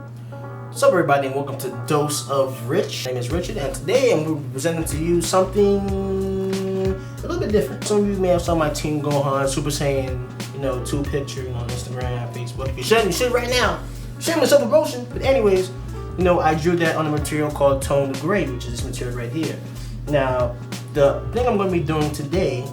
What's up, everybody, and welcome to Dose of Rich. My name is Richard, and today I'm going to be presenting to you something a little bit different. Some of you may have saw my Team Gohan Super Saiyan, 2 picture on Instagram, Facebook. If you should right now. Shameless self-promotion. But anyways, I drew that on a material called Toned Gray, which is this material right here. Now, the thing I'm going to be doing today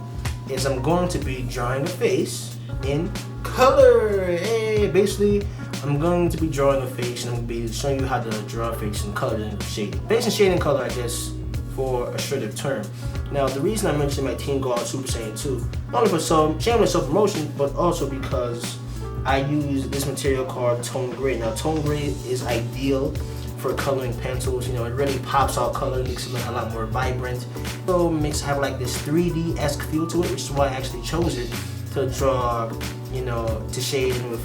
is I'm going to be drawing a face in color. Hey, basically, I'm going to be drawing a face and I'm going to be showing you how to draw a face in color and shading. Face and shading color, I guess, for a shorter term. Now, the reason I mentioned my Team Gohan Super Saiyan 2, not only for some shameless self-promotion, but also because I use this material called Toned Gray. Now, Toned Gray is ideal for coloring pencils. It really pops out color, makes it look a lot more vibrant. So it makes it have like this 3D-esque feel to it, which is why I actually chose it to draw, to shade in with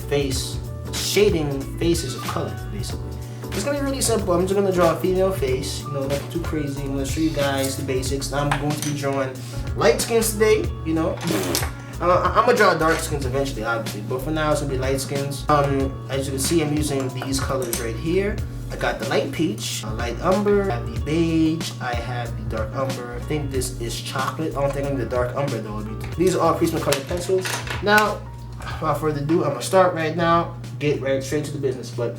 shading faces of color, basically. It's gonna be really simple. I'm just gonna draw a female face, nothing too crazy. I'm gonna show you guys the basics. Now I'm going to be drawing light skins today, I'm gonna draw dark skins eventually, obviously, but for now it's gonna be light skins. As you can see, I'm using these colors right here. I got the light peach, light umber, I have the beige, I have the dark umber. I think this is chocolate. I don't think I'm the dark umber though. These are all Prisma colored pencils. Now, without further ado, I'm gonna start right now. Get right straight to the business. But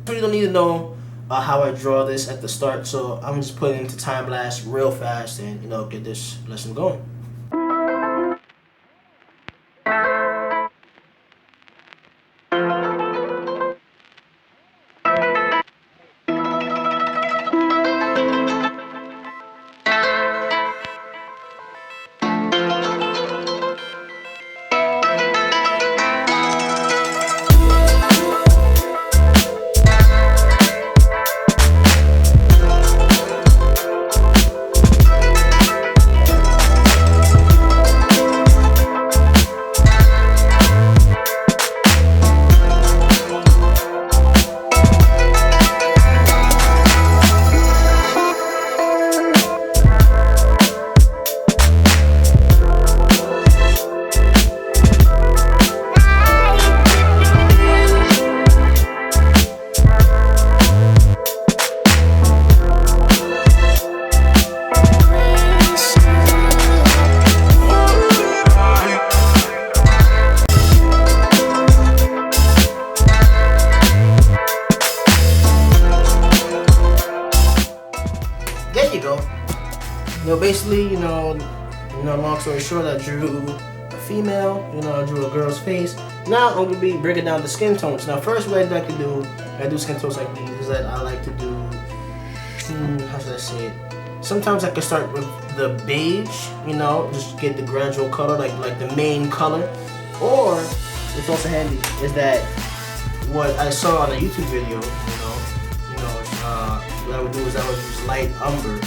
you don't need to know how I draw this at the start, so I'm just putting it into time lapse real fast and get this lesson going. There you go. Basically, long story short, I drew a female, I drew a girl's face. Now I'm gonna be breaking down the skin tones. Now first, what I'd like to do, I do skin tones like these, is that I like to do, how should I say it? Sometimes I can start with the beige, just get the gradual color, like the main color. Or, it's also handy, is that what I saw on a YouTube video, what I would do is I would use light umber.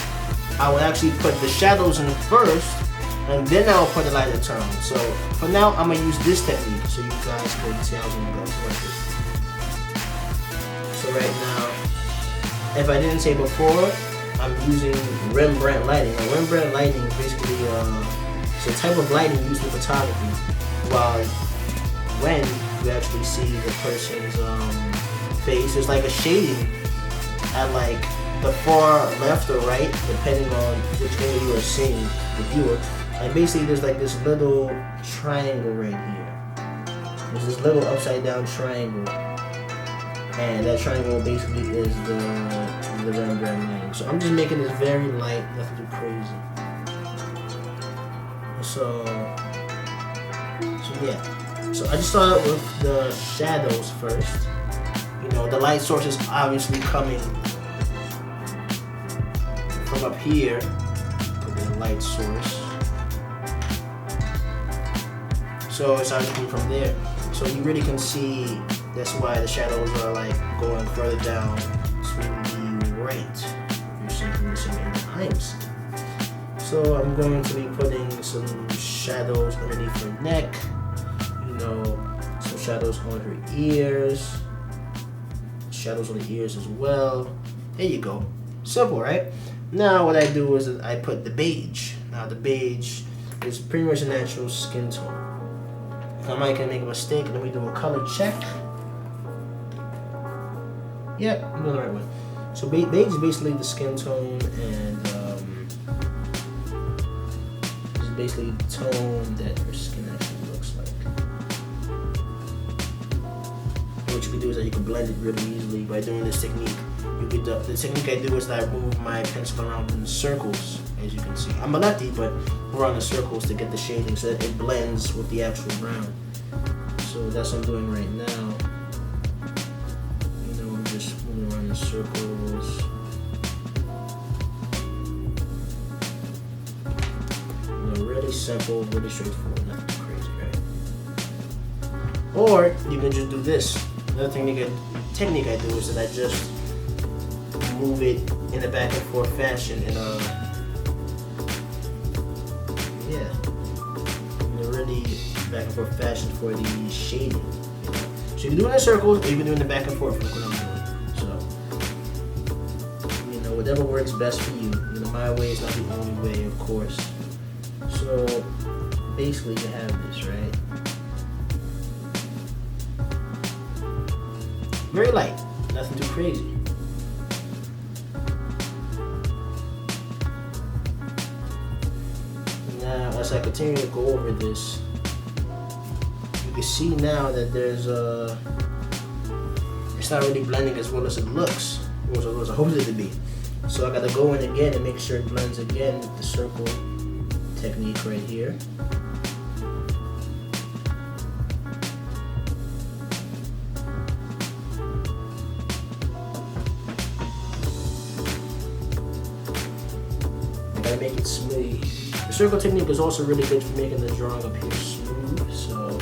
I would actually put the shadows in first, and then I'll put the lighter tone. So for now, I'm gonna use this technique so you guys can see how it's gonna go. So right now, if I didn't say before, I'm using Rembrandt lighting. Now, Rembrandt lighting is basically it's a type of lighting used in photography. While when you actually see the person's face, there's like a shading at like the far left or right, depending on which angle you are seeing the viewer. And basically there's like this little triangle right here. There's this little upside down triangle. And that triangle basically is the Rembrandt line. So I'm just making this very light, nothing too crazy. So yeah. So I just started with the shadows first. The light source is obviously coming from up here, put the light source. So it's actually coming from there. So you really can see that's why the shadows are like going further down to the right. If you're seeing the same times. So I'm going to be putting some shadows underneath her neck, some shadows on her ears. Shadows on the ears as well. There you go. Simple, right? Now what I do is I put the beige. Now the beige is pretty much a natural skin tone. I might make a mistake, let me do a color check. Yep, I'm doing the right one. So beige is basically the skin tone, and it's basically the tone that your skin actually looks like. And what you can do is that you can blend it really easily by doing this technique. The technique I do is that I move my pencil around in circles, as you can see. I'm a lefty, but we're on the circles to get the shading so that it blends with the actual brown. So that's what I'm doing right now. You know, I'm just moving around in circles. You know, really simple, really straightforward, nothing too crazy, right? Or you can just do this. Another technique I do is that I just move it in a back and forth fashion in really back and forth fashion for the shading. You know? So you can do it in circles, or you can do it in the back and forth like what I'm doing. So, you know, whatever works best for you. You know, my way is not the only way, of course. So basically you have this, right? Very light, nothing too crazy. Now, as I continue to go over this, you can see now that there's it's not really blending as well as it looks, or as I hope it to be. So I gotta go in again and make sure it blends again with the circle technique right here. Gotta make it smooth. The circle technique is also really good for making the drawing appear smooth. So,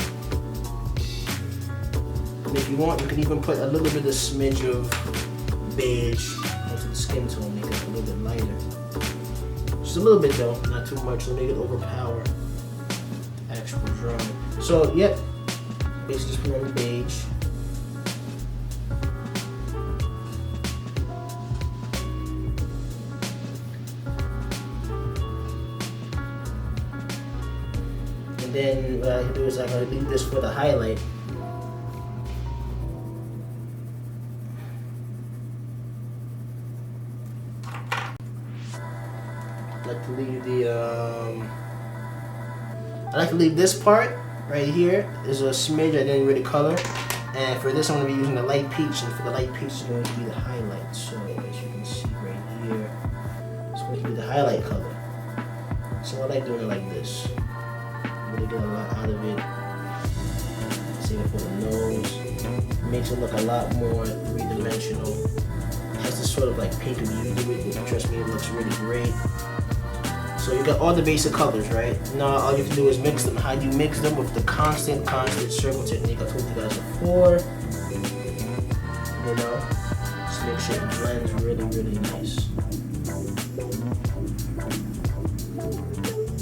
if you want, you can even put a little bit of smidge of beige onto the skin tone, make it a little bit lighter. Just a little bit though, not too much, to make it overpower the actual drawing. So, yep, basically just put on the beige. And then what I can do is I'm going to leave this for the highlight. I like to leave this part right here. There's a smidge I didn't really color. And for this I'm going to be using the light peach, and for the light peach is going to be the highlight. So as you can see right here, it's going to be the highlight color. So I like doing it like this. Really get a lot out of it. See it for the nose. Makes it look a lot more three-dimensional. Has this sort of like pink beauty to it, but trust me, it looks really great. So you got all the basic colors, right? Now all you have to do is mix them. How do you mix them? With the constant circle technique I told you guys before. You know, just make sure it blends really, really nice.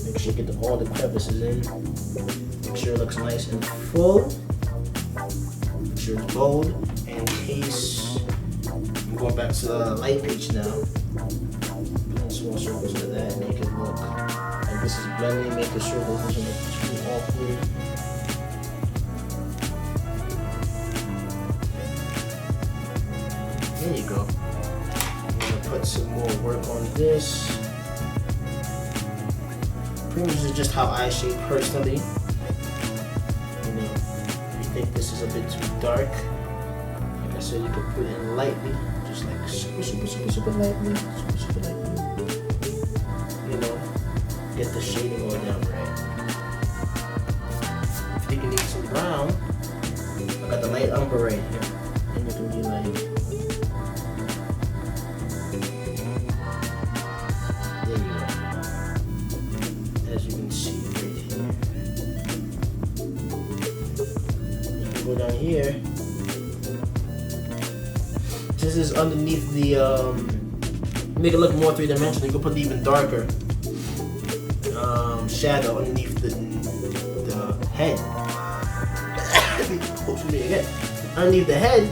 Make sure you get all the crevices in. Make sure it looks nice and full. Make sure it's bold. And in case I'm going back to the light peach now. Small circles with that, make it look like this is blending, make the circles doesn't look too awkward. There you go. I'm gonna put some more work on this. Pretty much is just how I shape personally. You know, if you think this is a bit too dark, like I said, you can put it in lightly, just like super lightly, super lightly. You know, get the shading all down right. If you can need some brown, I got the light umber right here. And you can be like, there you go. As you can see right here. You can go down here. Since it's underneath the, make it look more three-dimensional, you can put even darker shadow underneath the head. Again. Underneath the head,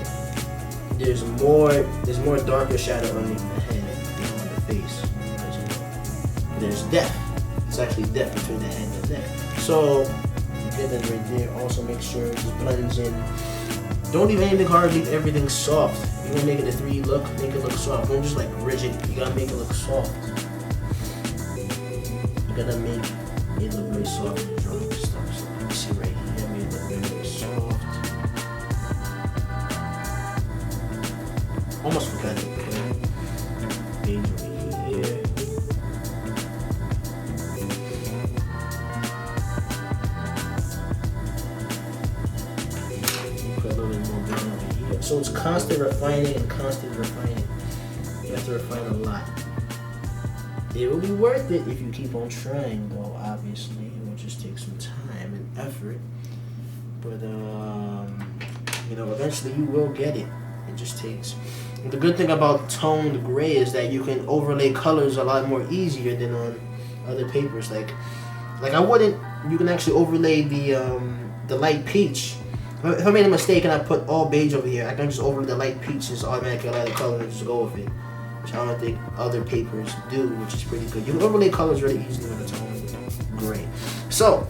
there's more darker shadow underneath the head than on the face. Because, you know, there's depth. It's actually depth between the head and the neck. So you get that right there. Also make sure it just blends in don't leave anything hard, leave everything soft. You're gonna make it a 3 look, make it look soft. Don't just like rigid, you gotta make it look soft. You gotta make it look very soft when you're drawing this stuff. So you see right here, I made it look very soft. Almost forgot to put page over here. Put a little bit more brown over here. So it's constant refining and constant refining. You have to refine a lot. It will be worth it if you keep on trying, though. Obviously, it will just take some time and effort. But you know, eventually you will get it. It just takes. And the good thing about toned gray is that you can overlay colors a lot more easier than on other papers. Like I wouldn't. You can actually overlay the light peach. If I made a mistake and I put all beige over here, I can just overlay the light peach, just automatically allow the color and just go with it. Which I don't think other papers do, which is pretty good. You can overlay colors really easily with a toned gray. So,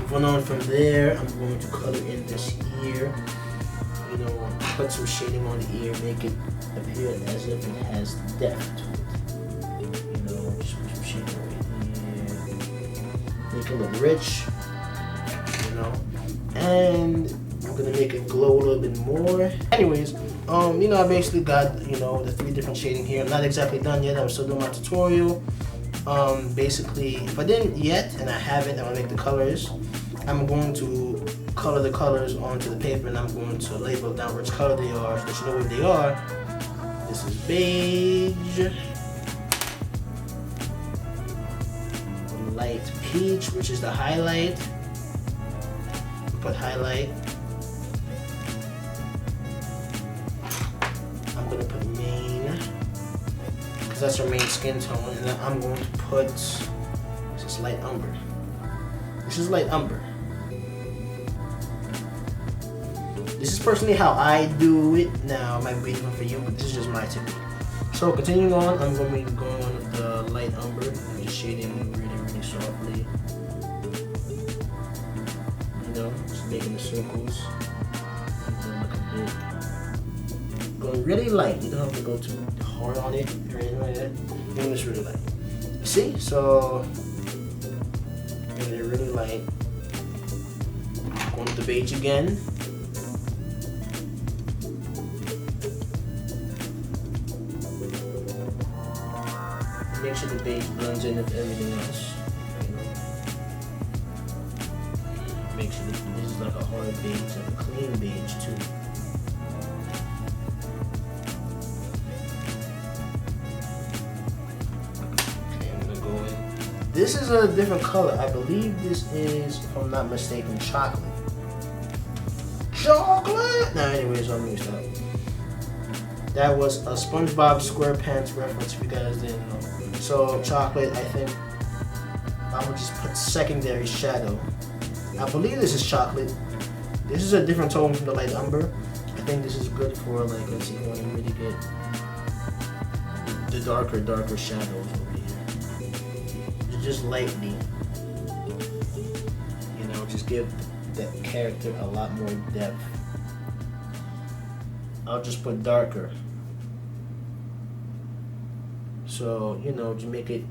moving on from there, I'm going to color in this ear. You know, put some shading on the ear, make it appear as if it has depth to it. You know, just put some shading over here. Make it look rich. You know, and I'm gonna make it glow a little bit more. Anyways, you know, I basically got, you know, the 3 different shading here. I'm not exactly done yet. I'm still doing my tutorial. Basically, if I didn't yet, and I haven't, I'm gonna make the colors. I'm going to color the colors onto the paper, and I'm going to label down which color they are, so that you know what they are. This is beige, light peach, which is the highlight. Put highlight. I'm gonna put main, because that's our main skin tone, and then I'm going to put, this is light umber. This is light umber. This is personally how I do it now. It might be different for you, but this is just my technique. So continuing on, I'm going to be going on with the light umber, and just shading really, really softly. You know, just making the circles. Going really light. You don't have to go too hard on it or anything like that. Doing this really light. See? So making it really light. Going with the beige again. Make sure the beige blends in with everything else. Make sure this is like a hard beige, like a clean beige too. Okay, I'm gonna go in. This is a different color. I believe this is, if I'm not mistaken, chocolate. Chocolate! Nah, anyways, I'm gonna stop. That was a SpongeBob SquarePants reference if you guys didn't know. So chocolate, I think I would just put secondary shadow. I believe this is chocolate. This is a different tone from the light umber. I think this is good for, like, let's see if you want to really get the darker shadows over here. Just lightly. You know, just give that character a lot more depth. I'll just put darker. So, you know, to make it,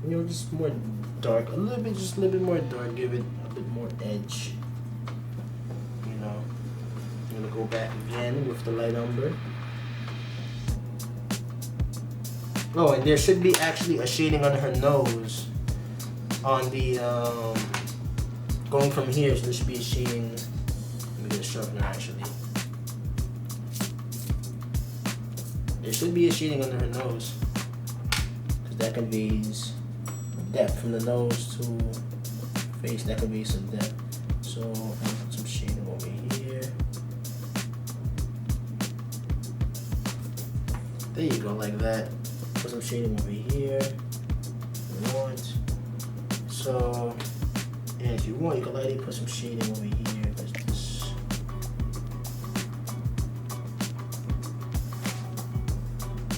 you know, just more dark, just a little bit more dark, give it a bit more edge. You know, I'm gonna go back again with the light umber. Oh, and there should be actually a shading under her nose on the, going from here, so there should be a shading. Let me get a sharpener actually. There should be a shading under her nose. That conveys depth from the nose to face. That conveys some depth. So I'll put some shading over here. There you go, like that. Put some shading over here. If you want. So, and if you want, you can lightly put some shading over here. Let's just.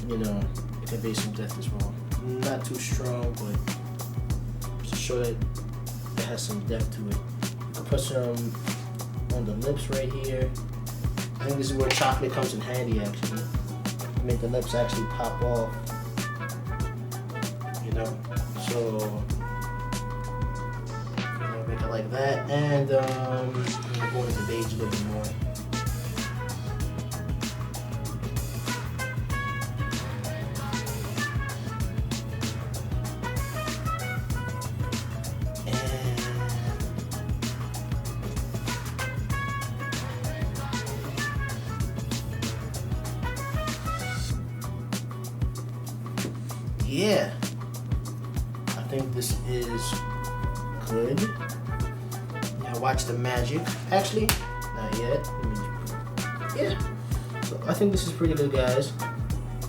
You know, it conveys some depth as well. Not too strong, but just to show that it has some depth to it. You can put some on the lips right here. I think this is where chocolate comes in handy actually. Make the lips actually pop off. You know? So make it like that. And I'm gonna go into the beige a little bit more. Yeah, I think this is good. Now watch the magic. Actually, not yet. Yeah, so I think this is pretty good, guys.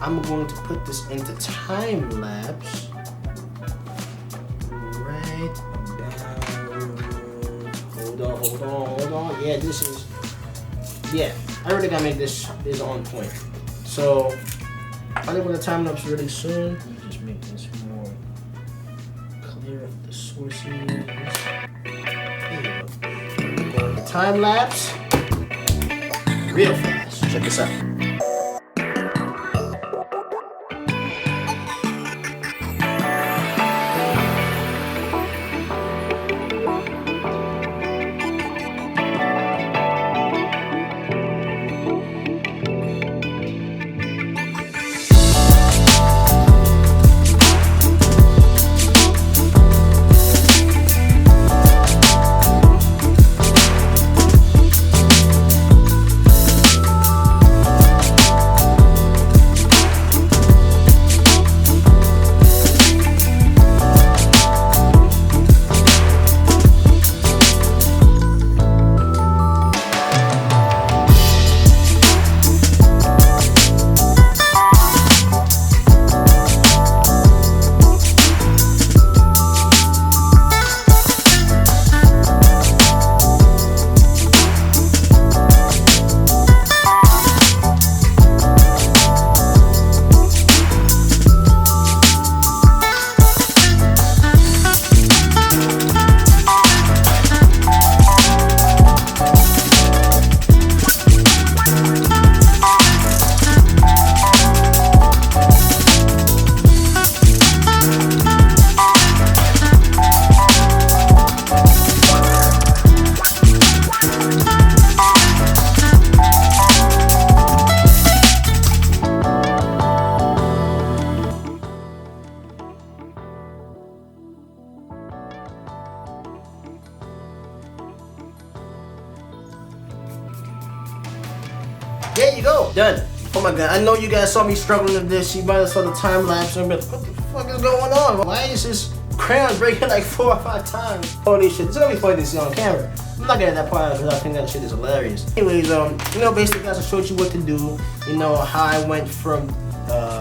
I'm going to put this into time lapse. Right down. Hold on. Yeah, this is. Yeah, I really gotta make this is on point. So I think when the time lapse really soon. Make this more clear of the sources. There you go. Time lapse real fast. Check this out. There you go. Done. Oh my god, I know you guys saw me struggling with this. You might have saw the time lapse and be like, what the fuck is going on? Why is this crayon breaking like 4 or 5 times? Holy shit, it's gonna be funny to see on camera. I'm not getting that part because I think that shit is hilarious. Anyways, basically guys, I showed you what to do. You know, how I went from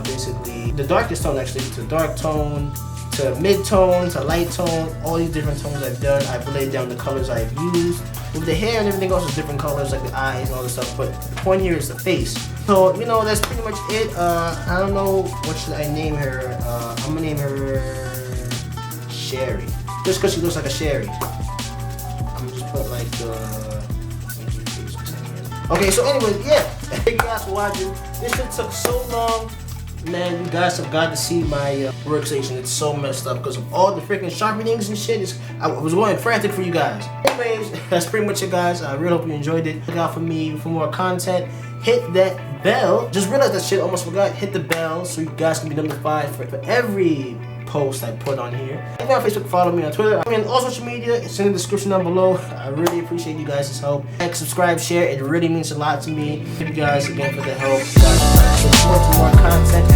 basically the darkest tone actually to dark tone, to mid-tone, to light tone, all these different tones I've done. I've laid down the colors I've used. With the hair and everything else is different colors, like the eyes and all this stuff, but the point here is the face. So, that's pretty much it. I don't know what should I name her. I'm gonna name her Sherry. Just because she looks like a Sherry. I'm gonna just put like okay, so anyways, yeah. Thank you guys for watching. This shit took so long. Man, you guys have got to see my workstation. It's so messed up because of all the freaking sharpenings and shit. I was going frantic for you guys. Anyways, that's pretty much it, guys. I really hope you enjoyed it. Look out for me for more content. Hit that bell. Just realized that shit, almost forgot. Hit the bell so you guys can be notified for every post I put on here. If you're on Facebook, follow me on Twitter. I mean, all social media, it's in the description down below. I really appreciate you guys' help. Like, subscribe, share. It really means a lot to me. Thank you guys again for the help. Guys, support for more content.